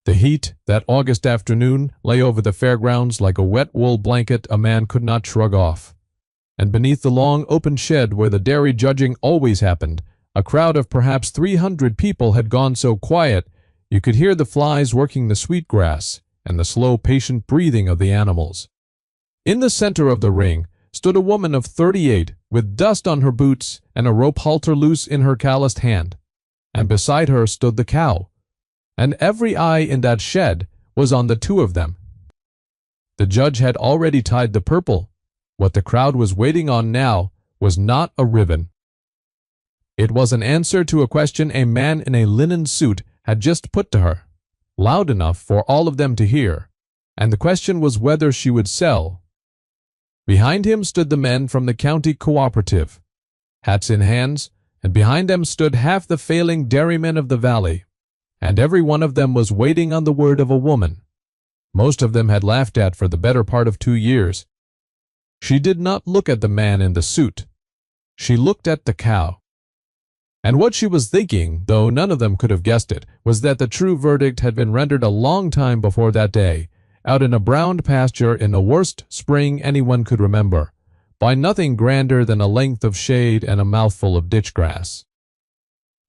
The heat that August afternoon lay over the fairgrounds like a wet wool blanket a man could not shrug off. And beneath the long open shed where the dairy judging always happened, a crowd of perhaps 300 people had gone so quiet you could hear the flies working the sweet grass and the slow, patient breathing of the animals. In the center of the ring stood a woman of 38 with dust on her boots and a rope halter loose in her calloused hand, and beside her stood the cow, and every eye in that shed was on the two of them. The judge had already tied the purple. What the crowd was waiting on now was not a ribbon. It was an answer to a question a man in a linen suit had just put to her, loud enough for all of them to hear, and the question was whether she would sell. Behind him stood the men from the county cooperative, hats in hands, and behind them stood half the failing dairymen of the valley, and every one of them was waiting on the word of a woman most of them had laughed at for the better part of 2 years. She did not look at the man in the suit. She looked at the cow. And what she was thinking, though none of them could have guessed it, was that the true verdict had been rendered a long time before that day, out in a browned pasture in the worst spring anyone could remember, by nothing grander than a length of shade and a mouthful of ditch grass.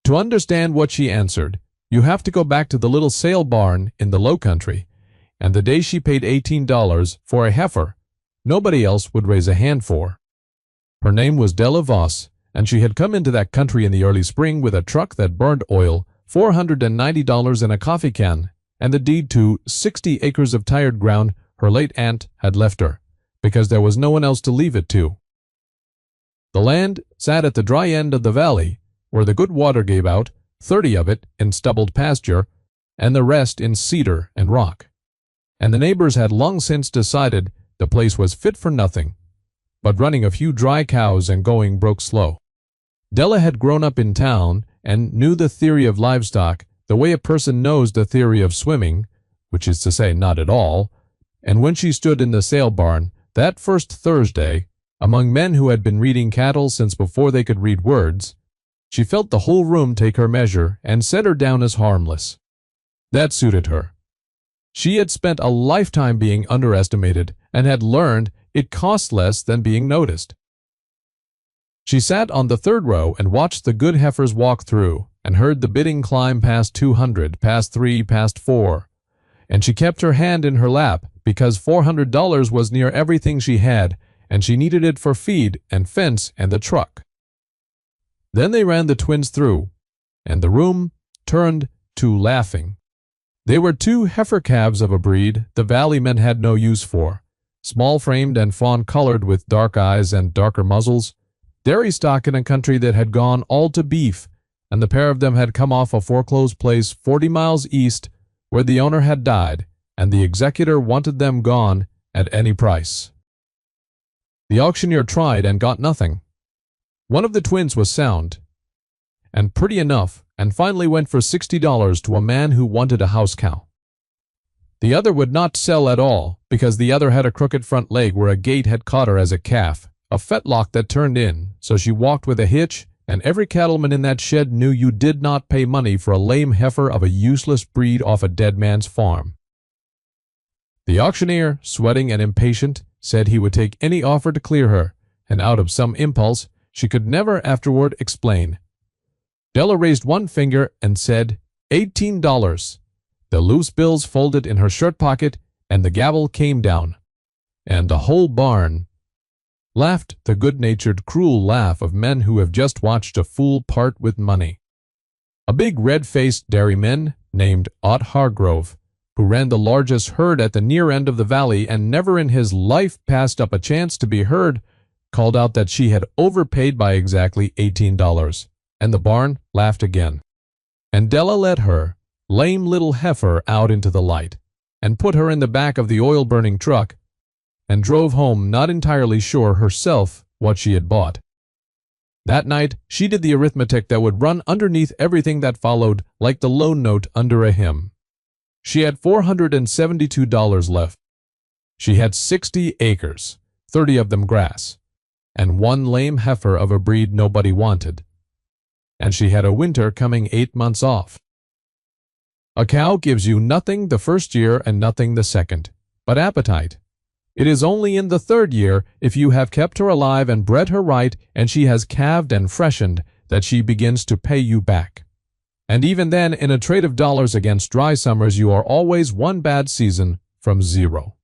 To understand what she answered, you have to go back to the little sale barn in the low country, and the day she paid $18 for a heifer nobody else would raise a hand for. Her name was Della Voss, and she had come into that country in the early spring with a truck that burned oil, $490 in a coffee can, and the deed to 60 acres of tired ground her late aunt had left her, because there was no one else to leave it to. The land sat at the dry end of the valley, where the good water gave out, 30 of it in stubbled pasture, and the rest in cedar and rock. And the neighbors had long since decided the place was fit for nothing, but running a few dry cows and going broke slow. Della had grown up in town and knew the theory of livestock the way a person knows the theory of swimming, which is to say not at all, and when she stood in the sale barn that first Thursday, among men who had been reading cattle since before they could read words, she felt the whole room take her measure and set her down as harmless. That suited her. She had spent a lifetime being underestimated and had learned it cost less than being noticed. She sat on the third row and watched the good heifers walk through, and heard the bidding climb past 200, past 3, past 4, and she kept her hand in her lap because $400 was near everything she had, and she needed it for feed and fence and the truck. Then they ran the twins through, and the room turned to laughing. They were 2 heifer calves of a breed the valley men had no use for, small-framed and fawn-colored with dark eyes and darker muzzles, dairy stock in a country that had gone all to beef, and the pair of them had come off a foreclosed place 40 miles east where the owner had died, and the executor wanted them gone at any price. The auctioneer tried and got nothing. One of the twins was sound, and pretty enough, and finally went for $60 to a man who wanted a house cow. The other would not sell at all, because the other had a crooked front leg where a gate had caught her as a calf, a fetlock that turned in, so she walked with a hitch, and every cattleman in that shed knew you did not pay money for a lame heifer of a useless breed off a dead man's farm. The auctioneer, sweating and impatient, said he would take any offer to clear her, and out of some impulse, she could never afterward explain. Della raised one finger and said, $18. The loose bills folded in her shirt pocket, and the gavel came down. And the whole barn laughed the good-natured, cruel laugh of men who have just watched a fool part with money. A big red-faced dairyman named Ott Hargrove, who ran the largest herd at the near end of the valley and never in his life passed up a chance to be heard, called out that she had overpaid by exactly $18. And the barn laughed again. And Della led her, lame little heifer, out into the light, and put her in the back of the oil-burning truck, and drove home not entirely sure herself what she had bought. That night she did the arithmetic that would run underneath everything that followed like the loan note under a hymn. She had $472 left. She had 60 acres, 30 of them grass, and 1 lame heifer of a breed nobody wanted. And she had a winter coming 8 months off. A cow gives you nothing the first year and nothing the second, but appetite. It is only in the third year, if you have kept her alive and bred her right and she has calved and freshened, that she begins to pay you back. And even then, in a trade of dollars against dry summers, you are always one bad season from zero.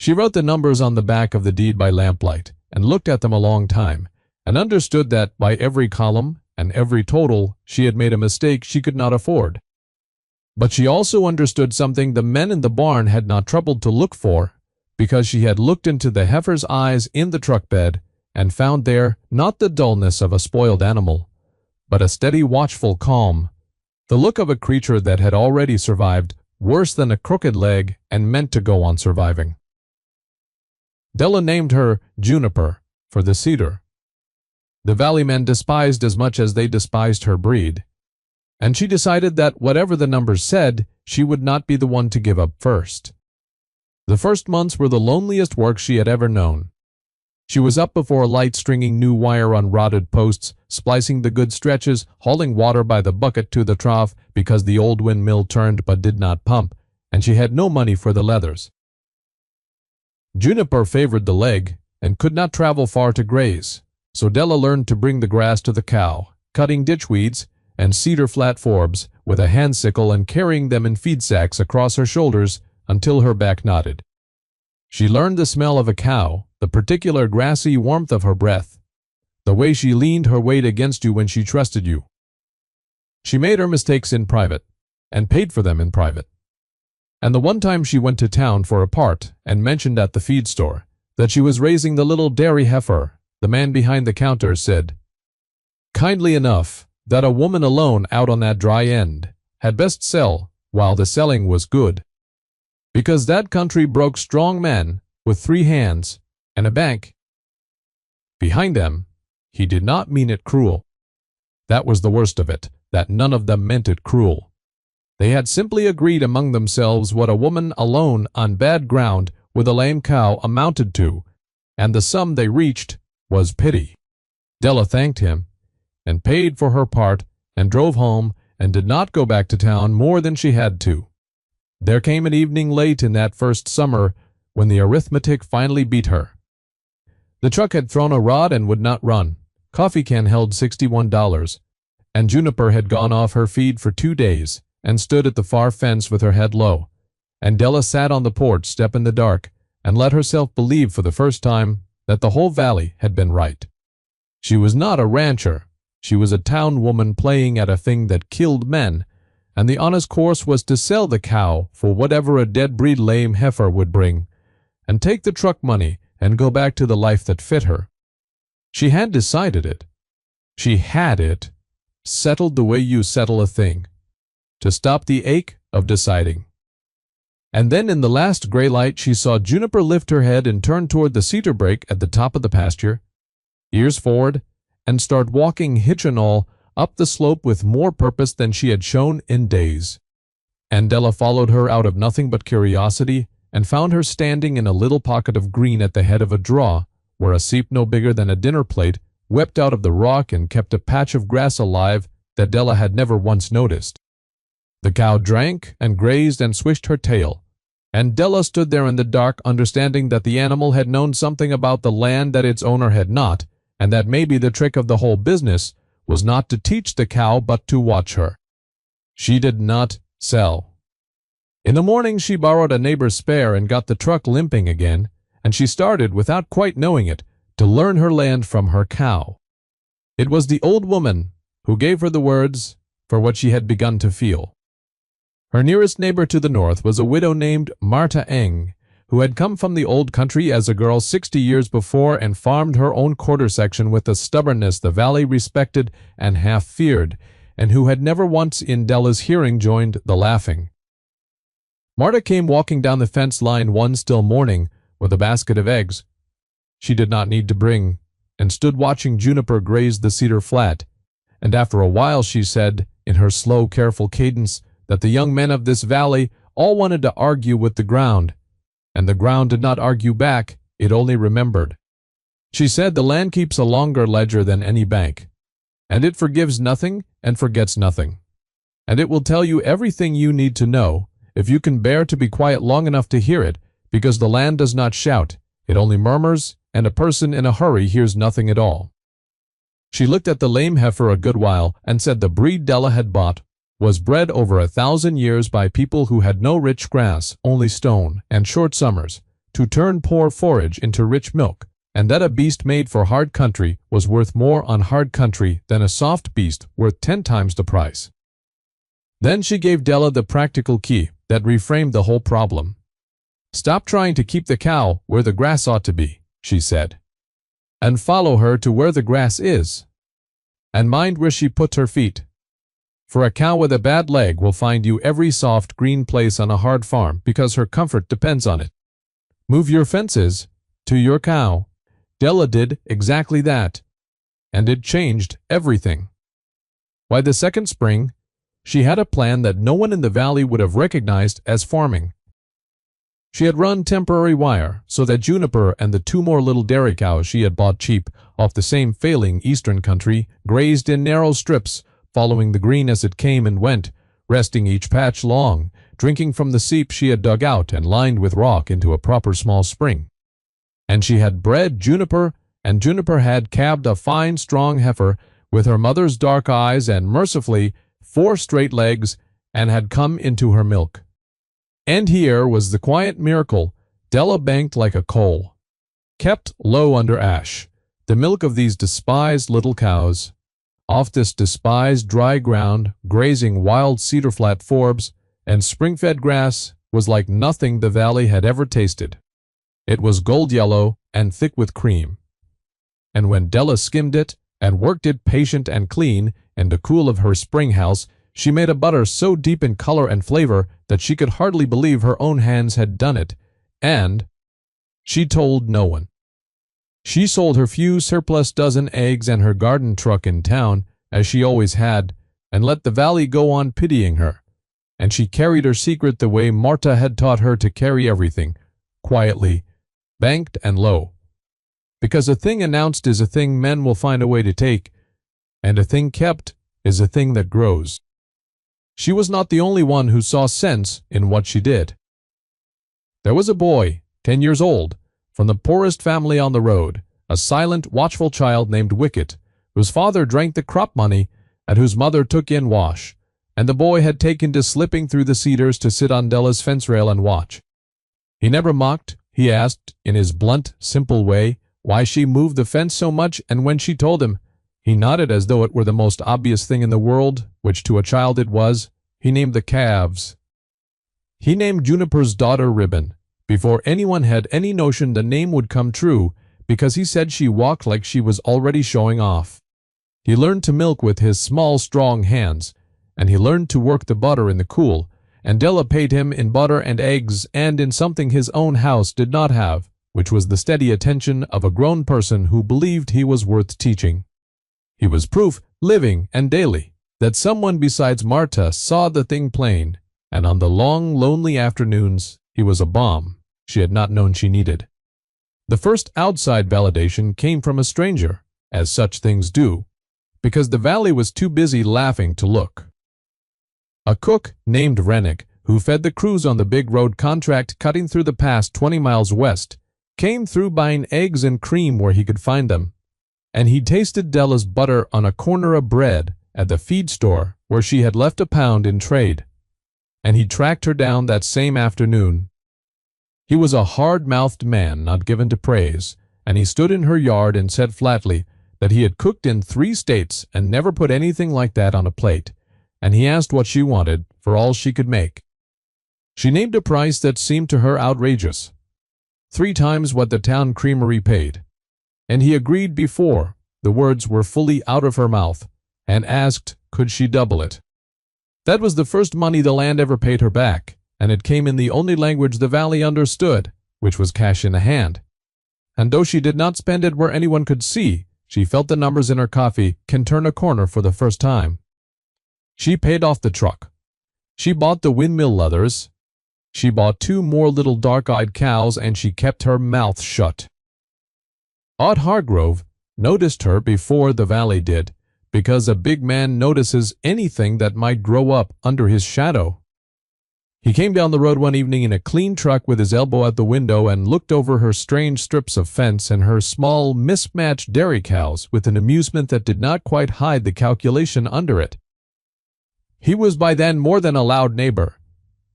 She wrote the numbers on the back of the deed by lamplight, and looked at them a long time, and understood that by every column and every total she had made a mistake she could not afford. But she also understood something the men in the barn had not troubled to look for, because she had looked into the heifer's eyes in the truck bed, and found there not the dullness of a spoiled animal, but a steady watchful calm, the look of a creature that had already survived worse than a crooked leg and meant to go on surviving. Della named her Juniper for the cedar. The valley men despised as much as they despised her breed, and she decided that whatever the numbers said, she would not be the one to give up first. The first months were the loneliest work she had ever known. She was up before light, stringing new wire on rotted posts, splicing the good stretches, hauling water by the bucket to the trough because the old windmill turned but did not pump, and she had no money for the leathers. Juniper favored the leg and could not travel far to graze, so Della learned to bring the grass to the cow, cutting ditch weeds and cedar flat forbs with a hand sickle and carrying them in feed sacks across her shoulders until her back knotted. She learned the smell of a cow, the particular grassy warmth of her breath, the way she leaned her weight against you when she trusted you. She made her mistakes in private, and paid for them in private. And the one time she went to town for a part and mentioned at the feed store that she was raising the little dairy heifer, the man behind the counter said, kindly enough, that a woman alone out on that dry end had best sell while the selling was good, because that country broke strong men with 3 hands and a bank. Behind them, he did not mean it cruel. That was the worst of it, that none of them meant it cruel. They had simply agreed among themselves what a woman alone on bad ground with a lame cow amounted to, and the sum they reached was pity. Della thanked him, and paid for her part, and drove home, and did not go back to town more than she had to. There came an evening late in that first summer when the arithmetic finally beat her. The truck had thrown a rod and would not run. Coffee can held $61, and Juniper had gone off her feed for 2 days and stood at the far fence with her head low, and Della sat on the porch step in the dark and let herself believe for the first time that the whole valley had been right. She was not a rancher. She was a town woman playing at a thing that killed men, and the honest course was to sell the cow for whatever a dead-breed lame heifer would bring, and take the truck money and go back to the life that fit her. She had decided it. She had it, settled the way you settle a thing, to stop the ache of deciding. And then in the last gray light she saw Juniper lift her head and turn toward the cedar brake at the top of the pasture, ears forward, and start walking hitch and all up the slope with more purpose than she had shown in days. And Della followed her out of nothing but curiosity, and found her standing in a little pocket of green at the head of a draw, where a seep no bigger than a dinner plate wept out of the rock and kept a patch of grass alive that Della had never once noticed. The cow drank and grazed and swished her tail, and Della stood there in the dark, understanding that the animal had known something about the land that its owner had not, and that maybe the trick of the whole business was not to teach the cow but to watch her. She did not sell. In the morning she borrowed a neighbor's spare and got the truck limping again, and she started, without quite knowing it, to learn her land from her cow. It was the old woman who gave her the words for what she had begun to feel. Her nearest neighbor to the north was a widow named Martha Eng, who had come from the old country as a girl 60 years before and farmed her own quarter section with a stubbornness the valley respected and half feared, and who had never once in Della's hearing joined the laughing. Martha came walking down the fence line one still morning with a basket of eggs she did not need to bring, and stood watching Juniper graze the cedar flat, and after a while she said, in her slow, careful cadence, that the young men of this valley all wanted to argue with the ground, and the ground did not argue back, it only remembered. She said the land keeps a longer ledger than any bank, and it forgives nothing and forgets nothing. and it will tell you everything you need to know, if you can bear to be quiet long enough to hear it, because the land does not shout, it only murmurs, and a person in a hurry hears nothing at all. She looked at the lame heifer a good while, and said the breed Della had bought was bred over 1,000 years by people who had no rich grass, only stone, and short summers, to turn poor forage into rich milk, and that a beast made for hard country was worth more on hard country than a soft beast worth 10 times the price. Then she gave Della the practical key that reframed the whole problem. "Stop trying to keep the cow where the grass ought to be," she said, "and follow her to where the grass is. And mind where she puts her feet. For a cow with a bad leg will find you every soft green place on a hard farm because her comfort depends on it. Move your fences to your cow." Della did exactly that, and it changed everything. By the second spring, she had a plan that no one in the valley would have recognized as farming. She had run temporary wire so that Juniper and the 2 more little dairy cows she had bought cheap off the same failing eastern country grazed in narrow strips, following the green as it came and went, resting each patch long, drinking from the seep she had dug out and lined with rock into a proper small spring. And she had bred Juniper, and Juniper had calved a fine, strong heifer with her mother's dark eyes and, mercifully, 4 straight legs, and had come into her milk. And here was the quiet miracle. Della banked like a coal, kept low under ash, the milk of these despised little cows, off this despised dry ground, grazing wild cedar flat forbs, and spring-fed grass was like nothing the valley had ever tasted. It was gold yellow and thick with cream. And when Della skimmed it and worked it patient and clean in the cool of her spring house, she made a butter so deep in color and flavor that she could hardly believe her own hands had done it, and she told no one. She sold her few surplus dozen eggs and her garden truck in town, as she always had, and let the valley go on pitying her. And she carried her secret the way Marta had taught her to carry everything, quietly, banked and low. Because a thing announced is a thing men will find a way to take, and a thing kept is a thing that grows. She was not the only one who saw sense in what she did. There was a boy, 10 years old, from the poorest family on the road, a silent, watchful child named Wicket, whose father drank the crop money and whose mother took in wash, and the boy had taken to slipping through the cedars to sit on Della's fence rail and watch. He never mocked. He asked, in his blunt, simple way, why she moved the fence so much, and when she told him, he nodded as though it were the most obvious thing in the world, which to a child it was. He named the calves. He named Juniper's daughter Ribbon, before anyone had any notion the name would come true, because he said she walked like she was already showing off. He learned to milk with his small, strong hands, and he learned to work the butter in the cool, and Della paid him in butter and eggs and in something his own house did not have, which was the steady attention of a grown person who believed he was worth teaching. He was proof, living and daily, that someone besides Marta saw the thing plain, and on the long, lonely afternoons he was a balm she had not known she needed. The first outside validation came from a stranger, as such things do, because the valley was too busy laughing to look. A cook named Rennick, who fed the crews on the big road contract cutting through the pass 20 miles west, came through buying eggs and cream where he could find them, and he tasted Della's butter on a corner of bread at the feed store where she had left a pound in trade, and he tracked her down that same afternoon. He was a hard-mouthed man not given to praise, and he stood in her yard and said flatly that he had cooked in 3 states and never put anything like that on a plate, and he asked what she wanted for all she could make. She named a price that seemed to her outrageous, 3 times what the town creamery paid, and he agreed before the words were fully out of her mouth, and asked could she double it. That was the first money the land ever paid her back, and it came in the only language the valley understood, which was cash in the hand. And though she did not spend it where anyone could see, she felt the numbers in her coffee can turn a corner for the first time. She paid off the truck. She bought the windmill leathers. She bought 2 more little dark-eyed cows, and she kept her mouth shut. Aunt Hargrove noticed her before the valley did, because a big man notices anything that might grow up under his shadow. He came down the road one evening in a clean truck with his elbow out the window and looked over her strange strips of fence and her small, mismatched dairy cows with an amusement that did not quite hide the calculation under it. He was by then more than a loud neighbor.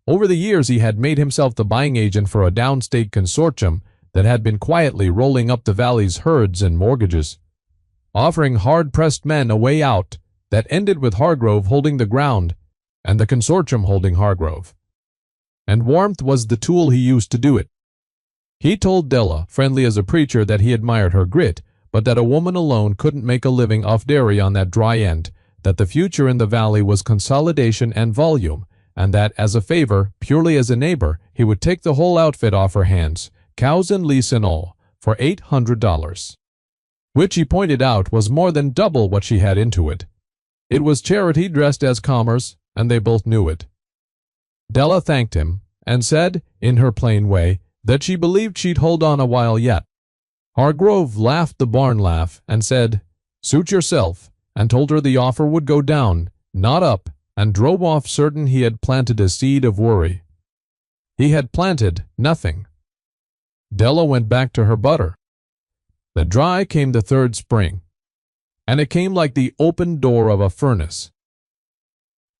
Over the years he had made himself the buying agent for a downstate consortium that had been quietly rolling up the valley's herds and mortgages, offering hard-pressed men a way out that ended with Hargrove holding the ground and the consortium holding Hargrove. And warmth was the tool he used to do it. He told Della, friendly as a preacher, that he admired her grit, but that a woman alone couldn't make a living off dairy on that dry end, that the future in the valley was consolidation and volume, and that as a favor, purely as a neighbor, he would take the whole outfit off her hands, cows and lease and all, for $800, which he pointed out was more than double what she had into it. It was charity dressed as commerce, and they both knew it. Della thanked him, and said, in her plain way, that she believed she'd hold on a while yet. Hargrove laughed the barn laugh, and said, "Suit yourself," and told her the offer would go down, not up, and drove off certain he had planted a seed of worry. He had planted nothing. Della went back to her butter. The dry came the third spring, and it came like the open door of a furnace.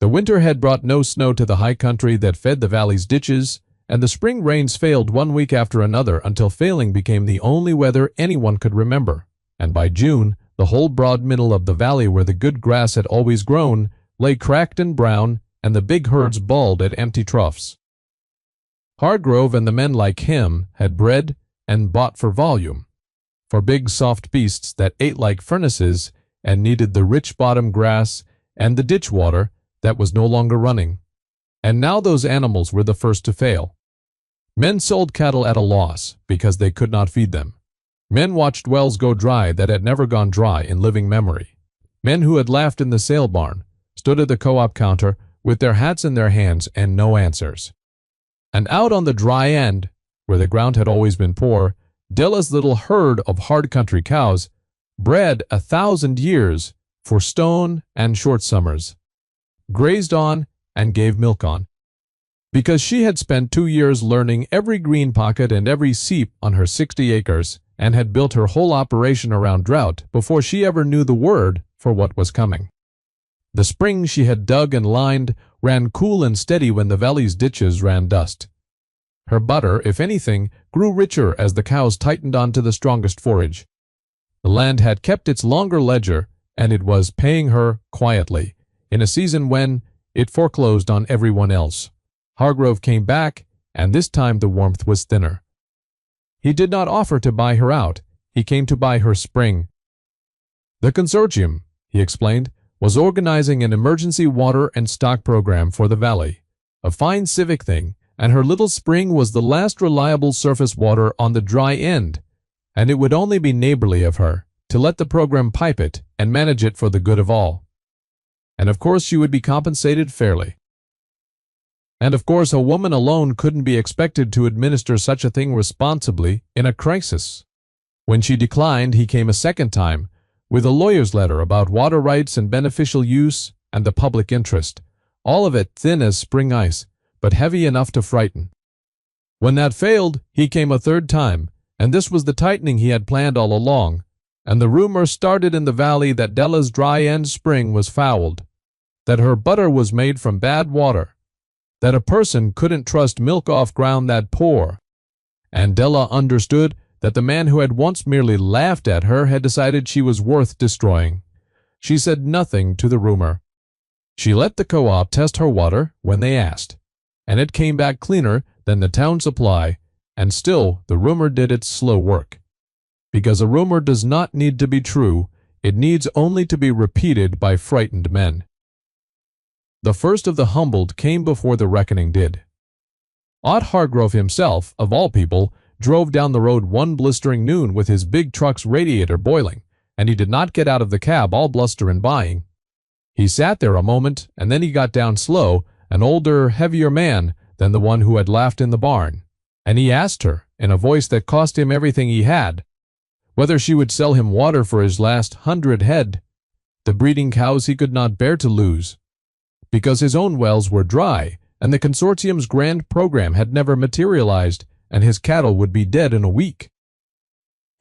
The winter had brought no snow to the high country that fed the valley's ditches, and the spring rains failed one week after another until failing became the only weather anyone could remember, and by June the whole broad middle of the valley where the good grass had always grown lay cracked and brown, and the big herds bawled at empty troughs. Hargrove and the men like him had bred and bought for volume, for big soft beasts that ate like furnaces and needed the rich bottom grass and the ditch water that was no longer running. And now those animals were the first to fail. Men sold cattle at a loss because they could not feed them. Men watched wells go dry that had never gone dry in living memory. Men who had laughed in the sale barn stood at the co-op counter with their hats in their hands and no answers. And out on the dry end, where the ground had always been poor, Della's little herd of hard country cows bred 1,000 years for stone and short summers, grazed on and gave milk on, because she had spent 2 years learning every green pocket and every seep on her 60 acres and had built her whole operation around drought before she ever knew the word for what was coming. The springs she had dug and lined ran cool and steady when the valley's ditches ran dust. Her butter, if anything, grew richer as the cows tightened onto the strongest forage. The land had kept its longer ledger, and it was paying her quietly, in a season when it foreclosed on everyone else. Hargrove came back, and this time the warmth was thinner. He did not offer to buy her out. He came to buy her spring. The consortium, he explained, was organizing an emergency water and stock program for the valley, a fine civic thing, and her little spring was the last reliable surface water on the dry end, and it would only be neighborly of her to let the program pipe it and manage it for the good of all. And of course she would be compensated fairly. And of course a woman alone couldn't be expected to administer such a thing responsibly in a crisis. When she declined, he came a second time, with a lawyer's letter about water rights and beneficial use and the public interest, all of it thin as spring ice, but heavy enough to frighten. When that failed, he came a third time, and this was the tightening he had planned all along, and the rumor started in the valley that Della's dry end spring was fouled, that her butter was made from bad water, that a person couldn't trust milk off ground that poor, and Della understood that the man who had once merely laughed at her had decided she was worth destroying. She said nothing to the rumor. She let the co-op test her water when they asked, and it came back cleaner than the town supply, and still the rumor did its slow work. Because a rumor does not need to be true, it needs only to be repeated by frightened men. The first of the humbled came before the reckoning did. Ott Hargrove himself, of all people, drove down the road one blistering noon with his big truck's radiator boiling, and he did not get out of the cab all bluster and buying. He sat there a moment, and then he got down slow, an older, heavier man than the one who had laughed in the barn, and he asked her, in a voice that cost him everything he had, whether she would sell him water for his last 100 head. the breeding cows he could not bear to lose, because his own wells were dry, and the consortium's grand program had never materialized, and his cattle would be dead in a week.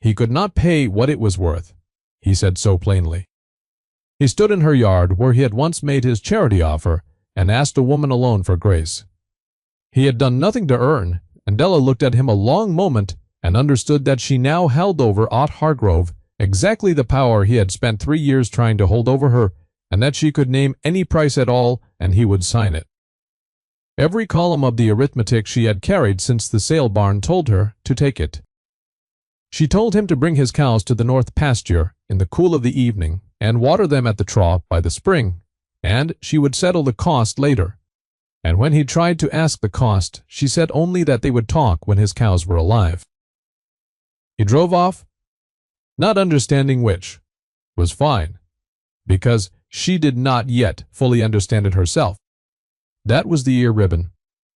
He could not pay what it was worth, he said so plainly. He stood in her yard where he had once made his charity offer and asked a woman alone for grace. He had done nothing to earn, and Della looked at him a long moment and understood that she now held over Ott Hargrove exactly the power he had spent 3 years trying to hold over her, and that she could name any price at all and he would sign it. Every column of the arithmetic she had carried since the sale barn told her to take it. She told him to bring his cows to the north pasture in the cool of the evening and water them at the trough by the spring, and she would settle the cost later. And when he tried to ask the cost, she said only that they would talk when his cows were alive. He drove off, not understanding which was fine, because she did not yet fully understand it herself. That was the ear ribbon.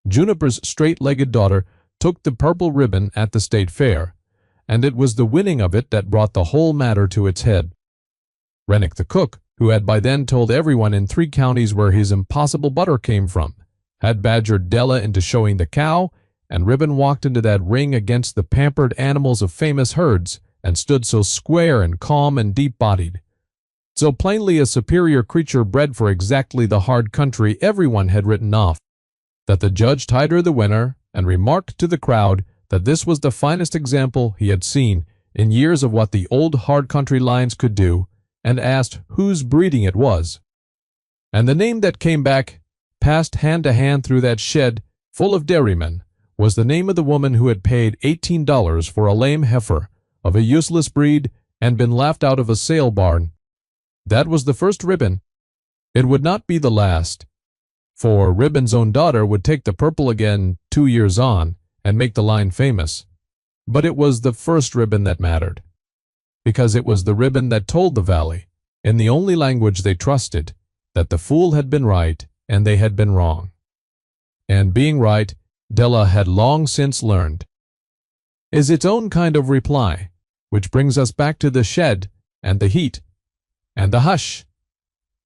Juniper's straight-legged daughter took the purple ribbon at the state fair, and it was the winning of it that brought the whole matter to its head. Rennick the cook, who had by then told everyone in 3 counties where his impossible butter came from, had badgered Della into showing the cow, and Ribbon walked into that ring against the pampered animals of famous herds, and stood so square and calm and deep-bodied, so plainly a superior creature bred for exactly the hard country everyone had written off, that the judge tied her the winner and remarked to the crowd that this was the finest example he had seen in years of what the old hard country lines could do, and asked whose breeding it was. And the name that came back, passed hand to hand through that shed full of dairymen, was the name of the woman who had paid $18 for a lame heifer of a useless breed and been laughed out of a sale barn. That was the first ribbon. It would not be the last, for Ribbon's own daughter would take the purple again 2 years on and make the line famous. But it was the first ribbon that mattered, because it was the ribbon that told the valley, in the only language they trusted, that the fool had been right and they had been wrong. And being right, Della had long since learned, is its own kind of reply, which brings us back to the shed and the heat and the hush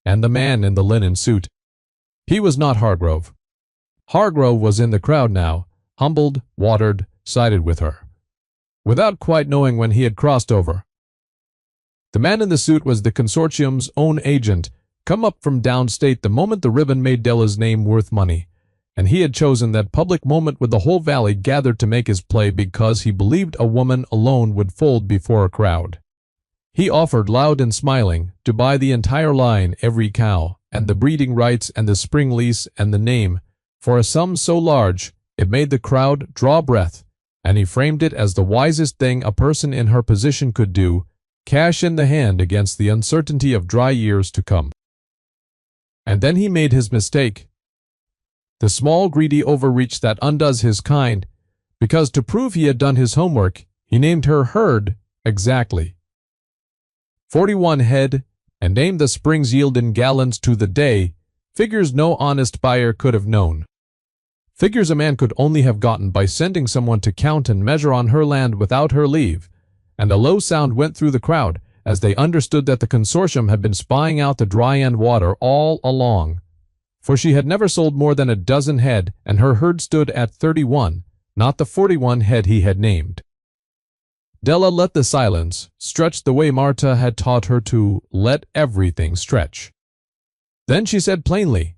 and the man in the linen suit. He was not Hargrove. Hargrove was in the crowd now, humbled, watered, sided with her, without quite knowing when he had crossed over. The man in the suit was the consortium's own agent, come up from downstate the moment the ribbon made Della's name worth money, and he had chosen that public moment with the whole valley gathered to make his play because he believed a woman alone would fold before a crowd. He offered, loud and smiling, to buy the entire line, every cow, and the breeding rights and the spring lease and the name, for a sum so large it made the crowd draw breath, and he framed it as the wisest thing a person in her position could do, cash in the hand against the uncertainty of dry years to come. And then he made his mistake, the small greedy overreach that undoes his kind, because to prove he had done his homework, he named her herd exactly 41 head, and named the spring's yield in gallons to the day, figures no honest buyer could have known. Figures a man could only have gotten by sending someone to count and measure on her land without her leave, and a low sound went through the crowd as they understood that the consortium had been spying out the dry end water all along, for she had never sold more than a dozen head, and her herd stood at 31, not the 41 head he had named. Della let the silence stretch the way Marta had taught her to let everything stretch. Then she said plainly,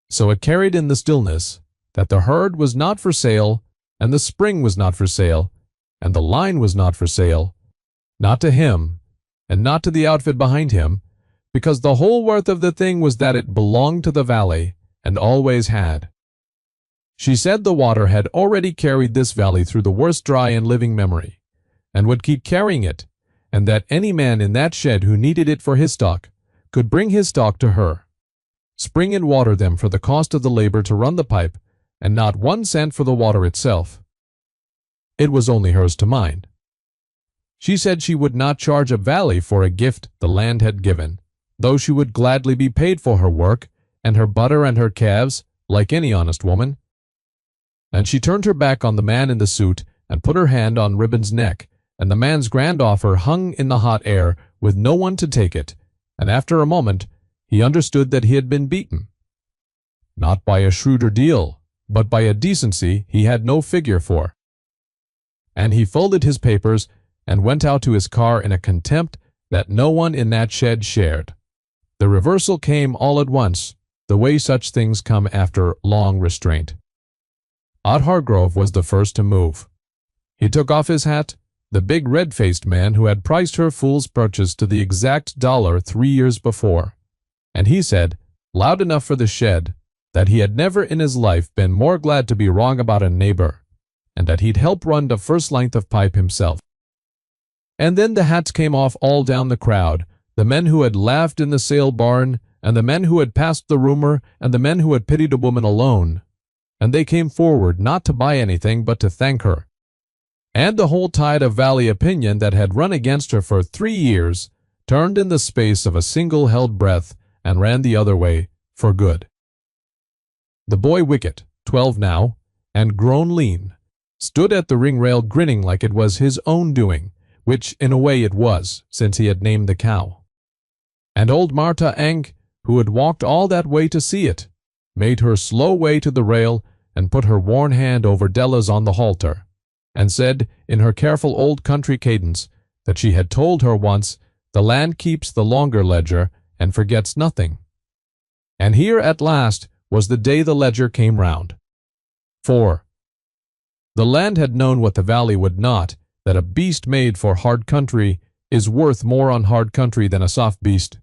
so it carried in the stillness, that the herd was not for sale, and the spring was not for sale, and the line was not for sale, not to him, and not to the outfit behind him, because the whole worth of the thing was that it belonged to the valley, and always had. She said the water had already carried this valley through the worst dry in living memory, and would keep carrying it, and that any man in that shed who needed it for his stock could bring his stock to her, spring and water them for the cost of the labor to run the pipe, and not 1 cent for the water itself. It was only hers to mind. She said she would not charge a valley for a gift the land had given, though she would gladly be paid for her work, and her butter and her calves, like any honest woman. And she turned her back on the man in the suit and put her hand on Ribbon's neck, and the man's grand offer hung in the hot air with no one to take it, and after a moment he understood that he had been beaten. Not by a shrewder deal, but by a decency he had no figure for. And he folded his papers and went out to his car in a contempt that no one in that shed shared. The reversal came all at once, the way such things come after long restraint. Odd Hargrove was the first to move. He took off his hat, the big red-faced man who had priced her fool's purchase to the exact $1 3 years before, and he said, loud enough for the shed, that he had never in his life been more glad to be wrong about a neighbor, and that he'd help run the first length of pipe himself. And then the hats came off all down the crowd, the men who had laughed in the sale barn, and the men who had passed the rumor, and the men who had pitied a woman alone, and they came forward not to buy anything but to thank her. And the whole tide of Valley opinion that had run against her for 3 years turned in the space of a single held breath and ran the other way for good. The boy Wicket, 12 now, and grown lean, stood at the ring rail grinning like it was his own doing, which in a way it was, since he had named the cow. And old Martha Ank, who had walked all that way to see it, made her slow way to the rail and put her worn hand over Della's on the halter, and said in her careful old country cadence that she had told her once the land keeps the longer ledger and forgets nothing. And here at last was the day the ledger came round. For the land had known what the valley would not, that a beast made for hard country is worth more on hard country than a soft beast,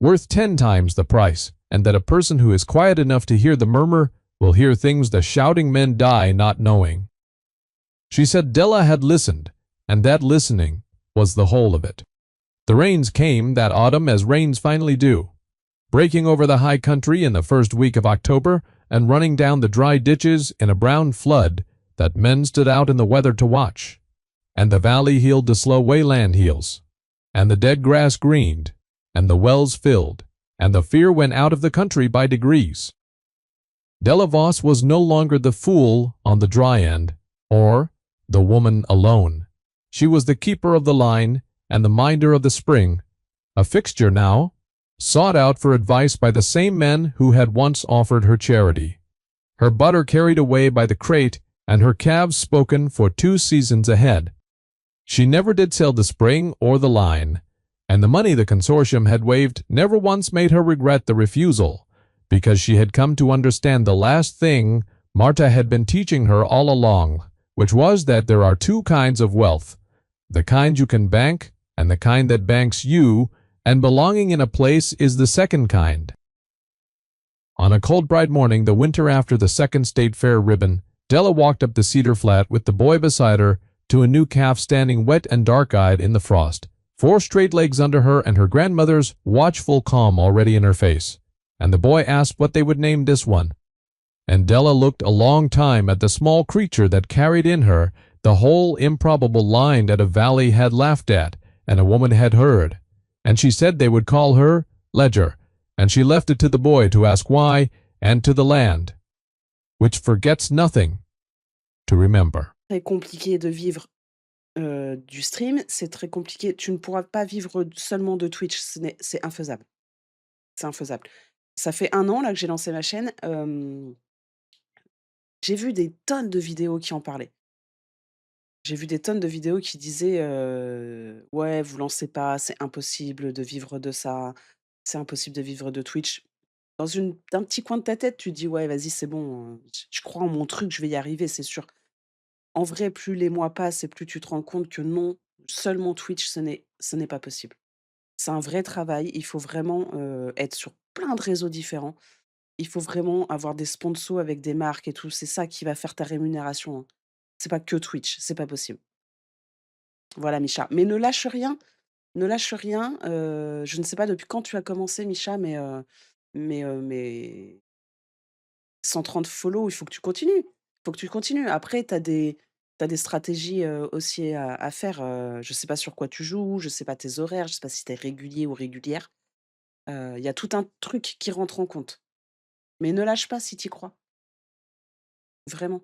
worth 10 times the price, and that a person who is quiet enough to hear the murmur will hear things the shouting men die not knowing. She said Della had listened, and that listening was the whole of it. The rains came that autumn as rains finally do, breaking over the high country in the first week of October and running down the dry ditches in a brown flood that men stood out in the weather to watch. And the valley healed the slow way land heals, and the dead grass greened, and the wells filled, and the fear went out of the country by degrees. Della Voss was no longer the fool on the dry end, or the woman alone. She was the keeper of the line and the minder of the spring, a fixture now, sought out for advice by the same men who had once offered her charity, her butter carried away by the crate, and her calves spoken for 2 seasons ahead. She never did sell the spring or the line, and the money the consortium had waived never once made her regret the refusal, because she had come to understand the last thing Marta had been teaching her all along, which was that there are 2 kinds of wealth, the kind you can bank and the kind that banks you, and belonging in a place is the second kind. On a cold bright morning the winter after the second state fair ribbon, Della walked up the cedar flat with the boy beside her to a new calf standing wet and dark-eyed in the frost, 4 straight legs under her and her grandmother's watchful calm already in her face, and the boy asked what they would name this one. And Della looked a long time at the small creature that carried in her the whole improbable line that a valley had laughed at and a woman had heard, and she said they would call her Ledger, and she left it to the boy to ask why, and to the land, which forgets nothing, to remember. Très compliqué de vivre du stream, c'est très compliqué. Tu ne pourras pas vivre seulement de Twitch, c'est infaisable. C'est infaisable. Ça fait 1 an là que j'ai lancé ma chaîne. J'ai vu des tonnes de vidéos qui en parlaient. J'ai vu des tonnes de vidéos qui disaient ouais, vous lancez pas, c'est impossible de vivre de ça, c'est impossible de vivre de Twitch. Dans un petit coin de ta tête, tu te dis ouais, vas-y, c'est bon, je crois en mon truc, je vais y arriver, c'est sûr. En vrai, plus les mois passent et plus tu te rends compte que non, seulement Twitch, ce n'est pas possible. C'est un vrai travail, il faut vraiment être sur plein de réseaux différents. Il faut vraiment avoir des sponsors avec des marques et tout, c'est ça qui va faire ta rémunération, hein. C'est pas que Twitch, c'est pas possible. Voilà Micha, mais ne lâche rien, je ne sais pas depuis quand tu as commencé Micha, mais 130 follow, il faut que tu continues. Il faut que tu continues. Après tu as des stratégies, aussi à faire, je sais pas sur quoi tu joues, je sais pas tes horaires, je sais pas si tu es régulier ou régulière. Il y a tout un truc qui rentre en compte. Mais ne lâche pas si tu y crois. Vraiment.